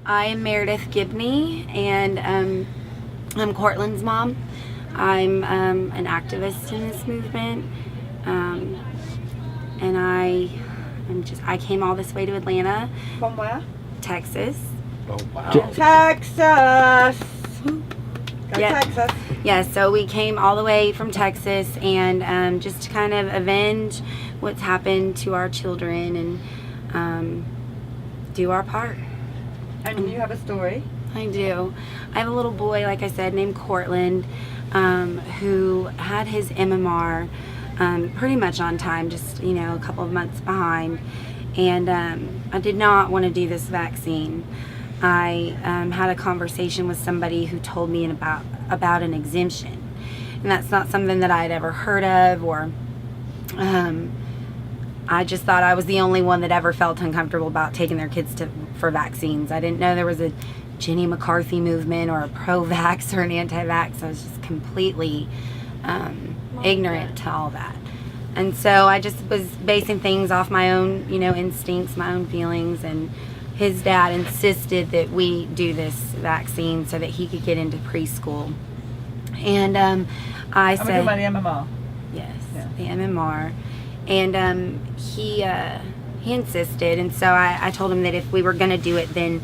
I am Meredith Gibney, and I'm Cortland's mom. I'm an activist in this movement, and I came all this way to Atlanta. From where? Texas. Oh, wow. Texas! Go Yeah. Texas! Yeah, so we came all the way from Texas, and just to kind of avenge what's happened to our children and do our part. And you have a story? I do. I have a little boy, like I said, named Cortland, who had his MMR pretty much on time, just, a couple of months behind. And I did not want to do this vaccine. I had a conversation with somebody who told me about an exemption. And that's not something that I had ever heard of, or I just thought I was the only one that ever felt uncomfortable about taking their kids for vaccines. I didn't know there was a Jenny McCarthy movement or a pro-vax or an anti-vax. I was just completely ignorant to all that. And so I just was basing things off my own, instincts, my own feelings, and his dad insisted that we do this vaccine so that he could get into preschool. And I said... I'm talking about the MMR. Yes, Yeah. the MMR. And he insisted, and so I told him that if we were going to do it, then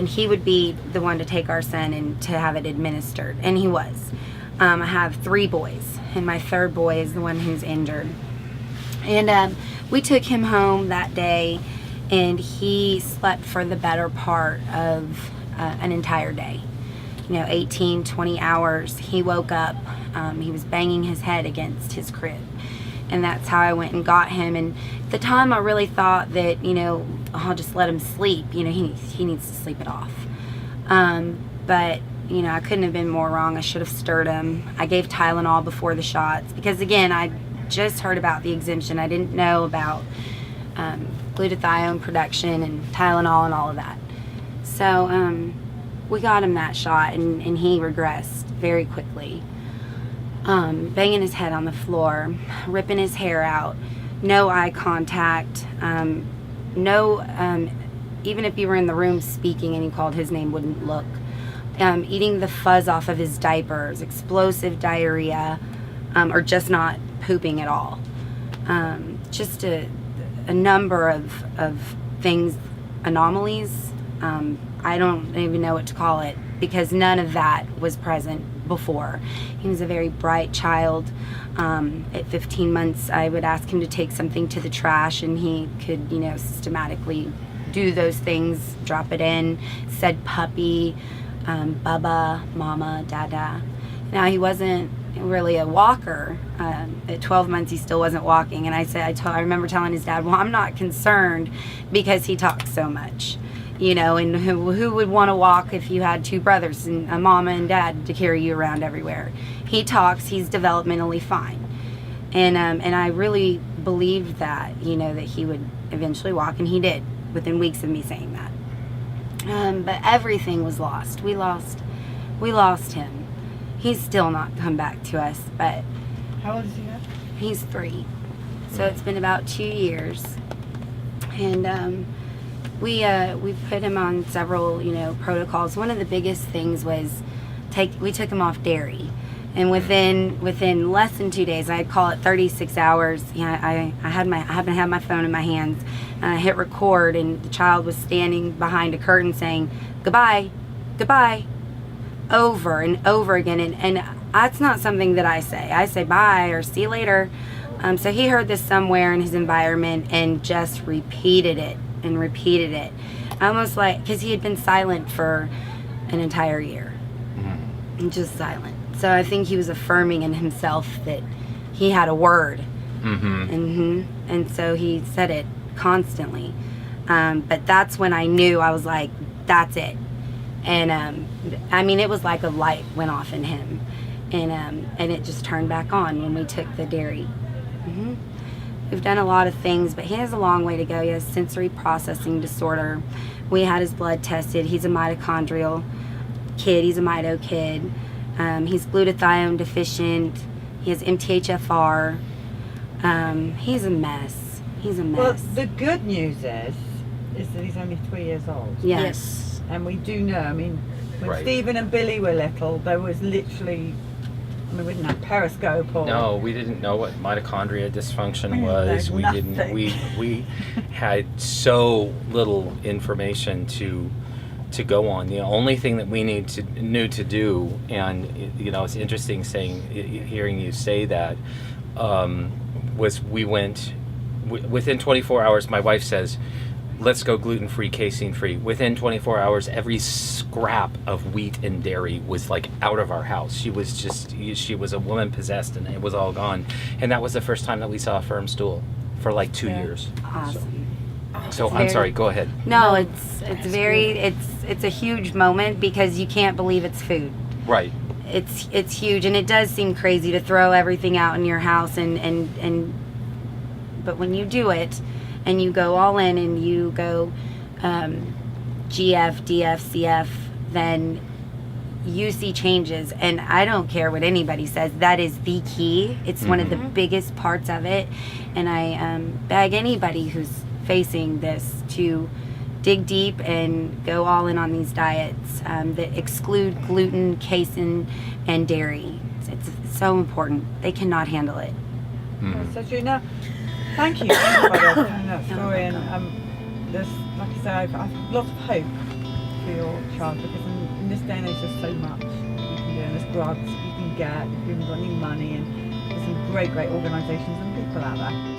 he would be the one to take our son and to have it administered, and he was. I have 3 boys, and my 3rd boy is the one who's injured. And we took him home that day, and he slept for the better part of an entire day. 18, 20 hours. He woke up, he was banging his head against his crib. And that's how I went and got him. And at the time, I really thought that, I'll just let him sleep. He needs to sleep it off. But, I couldn't have been more wrong. I should have stirred him. I gave Tylenol before the shots because, again, I just heard about the exemption. I didn't know about glutathione production and Tylenol and all of that. So we got him that shot, and he regressed very quickly. Banging his head on the floor, ripping his hair out, no eye contact, even if you were in the room speaking and he called his name, wouldn't look, eating the fuzz off of his diapers, explosive diarrhea, or just not pooping at all. Just a number of things, anomalies. I don't even know what to call it, because none of that was present before. He was a very bright child. At 15 months, I would ask him to take something to the trash, and he could, systematically do those things, drop it in, said puppy, bubba, mama, dada. Now, he wasn't really a walker. At 12 months, he still wasn't walking, and I remember telling his dad, well, I'm not concerned because he talks so much. And who would want to walk if you had 2 brothers and a mama and dad to carry you around everywhere? He talks, he's developmentally fine. And I really believed that, that he would eventually walk, and he did, within weeks of me saying that. But everything was lost. We lost him. He's still not come back to us, but... How old is he now? He's 3. So it's been about 2 years. And, we put him on several, protocols. One of the biggest things was we took him off dairy, and within less than 2 days, I'd call it 36 hours. I happened to have my phone in my hands, and I hit record, and the child was standing behind a curtain saying goodbye, goodbye, over and over again, and that's not something that I say. I say bye or see you later. So he heard this somewhere in his environment and just repeated it. And repeated it, almost like, because he had been silent for an entire year, just silent. So I think he was affirming in himself that he had a word, and so he said it constantly. But that's when I knew. I was like, that's it. And it was like a light went off in him, and it just turned back on when we took the dairy. We've done a lot of things, but he has a long way to go. He has sensory processing disorder. We had his blood tested. He's a mitochondrial kid. He's a mito kid. He's glutathione deficient. He has MTHFR. He's a mess. He's a mess. Well, the good news is that he's only 3 years old. Yes. And we do know, I mean, when Right. Stephen and Billy were little, there was literally, I mean, we didn't have Periscope or... No, we didn't know what mitochondria dysfunction We was. know We nothing. didn't. We had so little information to go on. The only thing that we knew to do, and you know, it's interesting hearing you say that, was we went within 24 hours. My wife says, let's go gluten-free, casein-free. Within 24 hours, every scrap of wheat and dairy was like out of our house. She was a woman possessed, and it was all gone. And that was the first time that we saw a firm stool for like 2 Yeah. years. Awesome. So I'm Very- sorry, go ahead. No, it's a huge moment because you can't believe it's food. Right. It's huge, and it does seem crazy to throw everything out in your house and but when you do it and you go all in and you go GF, DF, CF, then you see changes. And I don't care what anybody says, that is the key. It's one of the biggest parts of it. And I beg anybody who's facing this to dig deep and go all in on these diets that exclude gluten, casein, and dairy. It's so important. They cannot handle it. So Gina, thank you for telling that story. And there's, like I say, I've lots of hope for your child, because in this day and age there's so much you can do, and there's grants you can get if you've got any money, and there's some great organisations and people out there.